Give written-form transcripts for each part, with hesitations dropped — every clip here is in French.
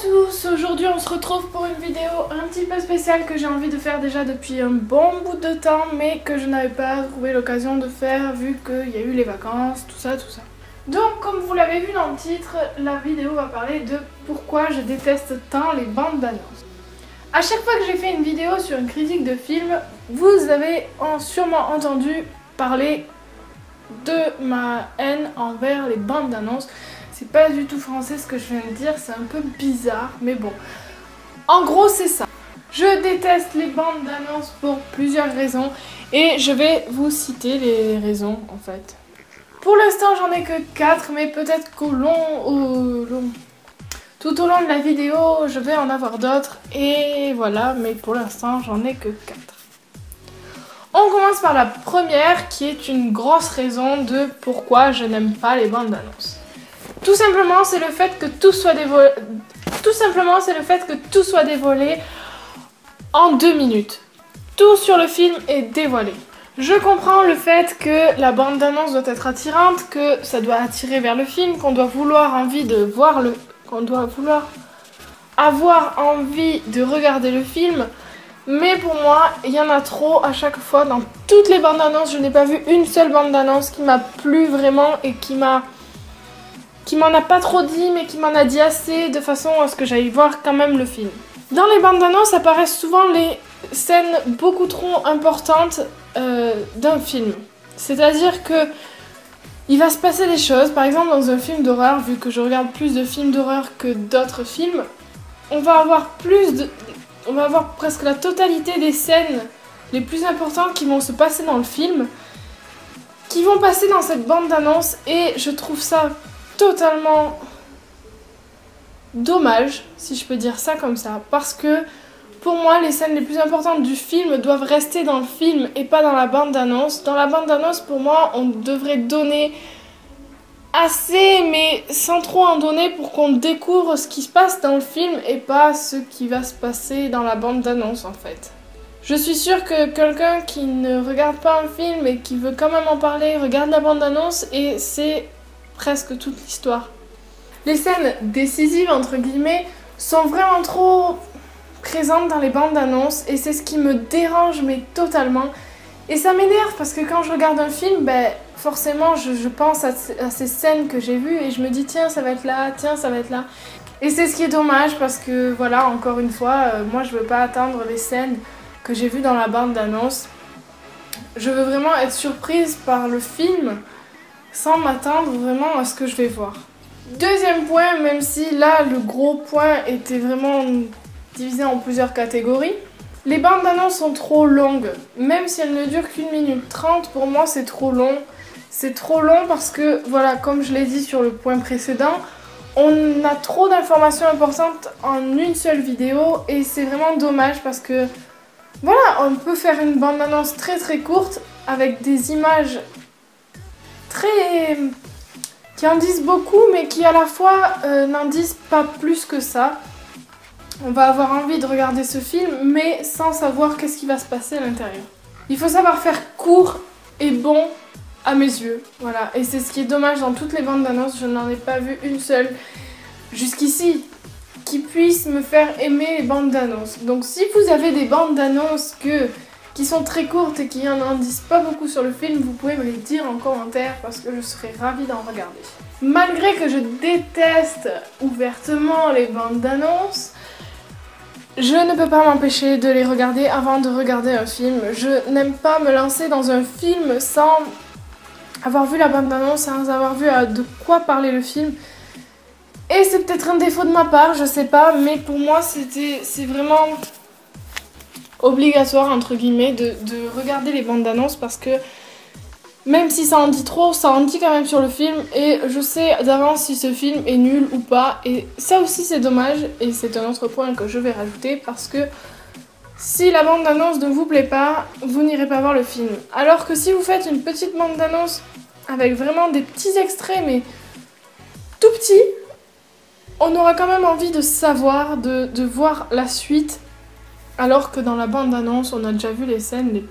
tous, aujourd'hui on se retrouve pour une vidéo un petit peu spéciale que j'ai envie de faire déjà depuis un bon bout de temps, mais que je n'avais pas trouvé l'occasion de faire vu qu'il y a eu les vacances, tout ça. Donc comme vous l'avez vu dans le titre, la vidéo va parler de pourquoi je déteste tant les bandes d'annonces. À chaque fois que j'ai fait une vidéo sur une critique de film, vous avez sûrement entendu parler de ma haine envers les bandes d'annonces. C'est pas du tout français ce que je viens de dire, c'est un peu bizarre, mais bon. En gros, c'est ça. Je déteste les bandes d'annonces pour plusieurs raisons et je vais vous citer les raisons en fait. Pour l'instant, j'en ai que 4, mais peut-être tout au long de la vidéo, je vais en avoir d'autres et voilà, mais pour l'instant, j'en ai que 4. On commence par la première qui est une grosse raison de pourquoi je n'aime pas les bandes d'annonces. Tout simplement, c'est le fait que tout soit dévoilé en 2 minutes. Tout sur le film est dévoilé. Je comprends le fait que la bande d'annonce doit être attirante, que ça doit attirer vers le film, qu'on doit avoir envie de regarder le film. Mais pour moi, il y en a trop à chaque fois. Dans toutes les bandes d'annonces, je n'ai pas vu une seule bande d'annonce qui m'a plu vraiment et qui m'en a pas trop dit, mais qui m'en a dit assez de façon à ce que j'aille voir quand même le film. Dans les bandes d'annonces apparaissent souvent les scènes beaucoup trop importantes d'un film. C'est-à-dire que il va se passer des choses, par exemple dans un film d'horreur, vu que je regarde plus de films d'horreur que d'autres films, on va avoir presque la totalité des scènes les plus importantes qui vont se passer dans le film, qui vont passer dans cette bande d'annonces, et je trouve ça totalement dommage, si je peux dire ça comme ça, parce que pour moi, les scènes les plus importantes du film doivent rester dans le film et pas dans la bande d'annonce. Dans la bande d'annonce, pour moi, on devrait donner assez, mais sans trop en donner pour qu'on découvre ce qui se passe dans le film et pas ce qui va se passer dans la bande d'annonce en fait. Je suis sûre que quelqu'un qui ne regarde pas un film et qui veut quand même en parler regarde la bande d'annonce et c'est presque toute l'histoire. Les scènes décisives entre guillemets sont vraiment trop présentes dans les bandes d'annonces et c'est ce qui me dérange mais totalement. Et ça m'énerve parce que quand je regarde un film, forcément je pense à ces scènes que j'ai vues et je me dis tiens ça va être là, tiens ça va être là. Et c'est ce qui est dommage parce que voilà, encore une fois, moi je veux pas attendre les scènes que j'ai vues dans la bande d'annonce. Je veux vraiment être surprise par le film sans m'attendre vraiment à ce que je vais voir. Deuxième point, même si là le gros point était vraiment divisé en plusieurs catégories, les bandes d'annonces sont trop longues. Même si elles ne durent qu'1 minute 30, pour moi c'est trop long. C'est trop long parce que, voilà, comme je l'ai dit sur le point précédent, on a trop d'informations importantes en une seule vidéo et c'est vraiment dommage parce que, voilà, on peut faire une bande d'annonce très très courte avec des images qui en disent beaucoup mais qui à la fois n'en disent pas plus que ça. On va avoir envie de regarder ce film mais sans savoir qu'est-ce qui va se passer à l'intérieur. Il faut savoir faire court et bon à mes yeux, voilà. Et c'est ce qui est dommage dans toutes les bandes d'annonces, je n'en ai pas vu une seule jusqu'ici qui puisse me faire aimer les bandes d'annonces. Donc si vous avez des bandes d'annonces qui sont très courtes et qui n'en disent pas beaucoup sur le film, vous pouvez me les dire en commentaire parce que je serais ravie d'en regarder. Malgré que je déteste ouvertement les bandes d'annonces, je ne peux pas m'empêcher de les regarder avant de regarder un film. Je n'aime pas me lancer dans un film sans avoir vu la bande-annonce, sans avoir vu de quoi parler le film. Et c'est peut-être un défaut de ma part, je sais pas, mais pour moi c'est vraiment obligatoire entre guillemets de regarder les bandes d'annonces parce que même si ça en dit trop, ça en dit quand même sur le film et je sais d'avance si ce film est nul ou pas et ça aussi c'est dommage et c'est un autre point que je vais rajouter parce que si la bande d'annonce ne vous plaît pas, vous n'irez pas voir le film. Alors que si vous faites une petite bande d'annonce avec vraiment des petits extraits mais tout petits, on aura quand même envie de savoir, de voir la suite alors que dans la bande d'annonce on a déjà vu les scènes les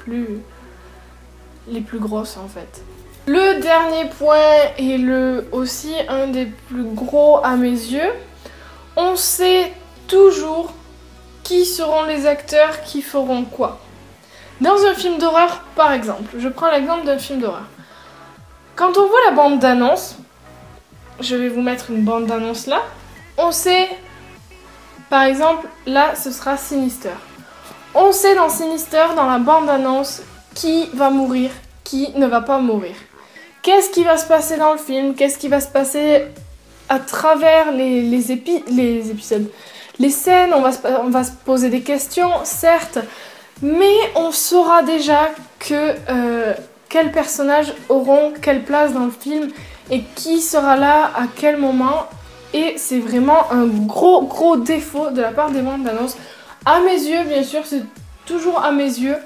plus grosses en fait. Le dernier point et aussi un des plus gros à mes yeux, on sait toujours qui seront les acteurs qui feront quoi. Dans un film d'horreur, par exemple, je prends l'exemple d'un film d'horreur. Quand on voit la bande-annonce, je vais vous mettre une bande-annonce là, on sait, par exemple, là ce sera Sinister. On sait dans Sinister, dans la bande-annonce, qui va mourir, qui ne va pas mourir. Qu'est-ce qui va se passer dans le film? Qu'est-ce qui va se passer à travers les épisodes? Les scènes, on va se poser des questions, certes, mais on saura déjà que quels personnages auront quelle place dans le film et qui sera là à quel moment. Et c'est vraiment un gros défaut de la part des bandes d'annonce. À mes yeux, bien sûr, c'est toujours à mes yeux,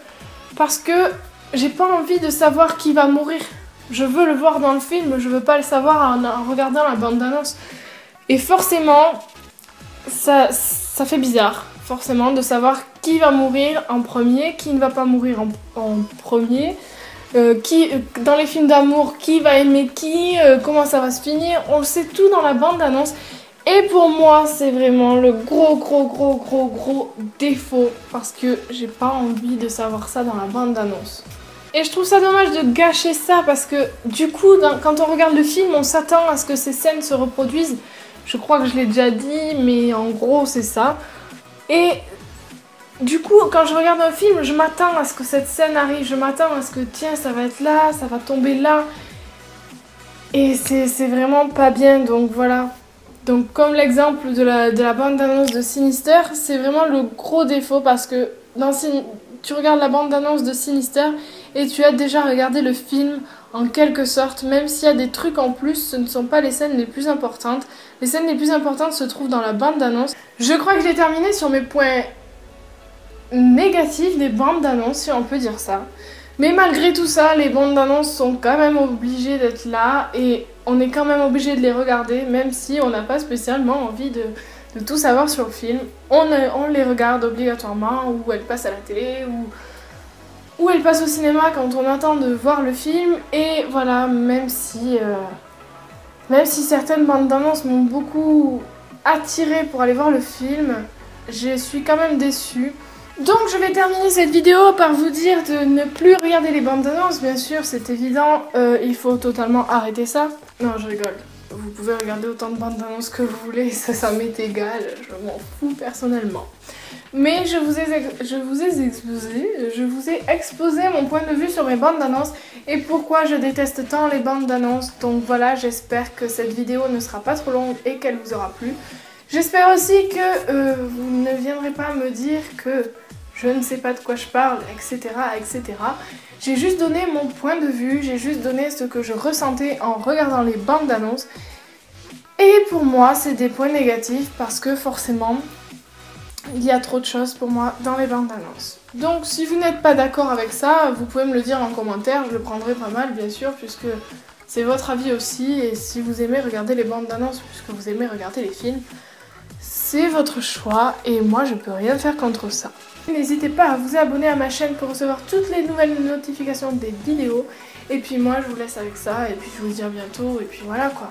parce que j'ai pas envie de savoir qui va mourir. Je veux le voir dans le film, je veux pas le savoir en regardant la bande d'annonce. Et forcément, ça fait bizarre, forcément, de savoir qui va mourir en premier, qui ne va pas mourir en premier, dans les films d'amour, qui va aimer qui, comment ça va se finir, on le sait tout dans la bande-annonce. Et pour moi, c'est vraiment le gros défaut, parce que j'ai pas envie de savoir ça dans la bande-annonce. Et je trouve ça dommage de gâcher ça, parce que du coup, quand on regarde le film, on s'attend à ce que ces scènes se reproduisent. Je crois que je l'ai déjà dit, mais en gros, c'est ça. Et du coup, quand je regarde un film, je m'attends à ce que cette scène arrive. Je m'attends à ce que, tiens, ça va être là, ça va tomber là. Et c'est vraiment pas bien, donc voilà. Donc comme l'exemple de la bande-annonce de Sinister, c'est vraiment le gros défaut, parce que tu regardes la bande-annonce de Sinister et tu as déjà regardé le film en quelque sorte, même s'il y a des trucs en plus, ce ne sont pas les scènes les plus importantes. Les scènes les plus importantes se trouvent dans la bande-annonce. Je crois que j'ai terminé sur mes points négatifs des bandes d'annonces, si on peut dire ça. Mais malgré tout ça, les bandes d'annonces sont quand même obligées d'être là, et on est quand même obligé de les regarder, même si on n'a pas spécialement envie de tout savoir sur le film. On les regarde obligatoirement, ou elles passent à la télé, ou elles passent au cinéma quand on attend de voir le film. Et voilà, même si certaines bandes d'annonces m'ont beaucoup attirée pour aller voir le film, je suis quand même déçue. Donc je vais terminer cette vidéo par vous dire de ne plus regarder les bandes d'annonces, bien sûr, c'est évident, il faut totalement arrêter ça. Non, je rigole. Vous pouvez regarder autant de bandes d'annonces que vous voulez, ça m'est égal, je m'en fous personnellement. Mais je vous ai exposé mon point de vue sur mes bandes d'annonces et pourquoi je déteste tant les bandes d'annonces. Donc voilà, j'espère que cette vidéo ne sera pas trop longue et qu'elle vous aura plu. J'espère aussi que vous ne viendrez pas me dire que je ne sais pas de quoi je parle, etc. etc. J'ai juste donné mon point de vue, j'ai juste donné ce que je ressentais en regardant les bandes d'annonces. Et pour moi, c'est des points négatifs parce que forcément, il y a trop de choses pour moi dans les bandes d'annonces. Donc si vous n'êtes pas d'accord avec ça, vous pouvez me le dire en commentaire, je le prendrai pas mal bien sûr, puisque c'est votre avis aussi. Et si vous aimez regarder les bandes d'annonces, puisque vous aimez regarder les films, c'est votre choix et moi je peux rien faire contre ça. N'hésitez pas à vous abonner à ma chaîne pour recevoir toutes les nouvelles notifications des vidéos. Et puis moi je vous laisse avec ça et puis je vous dis à bientôt et puis voilà quoi.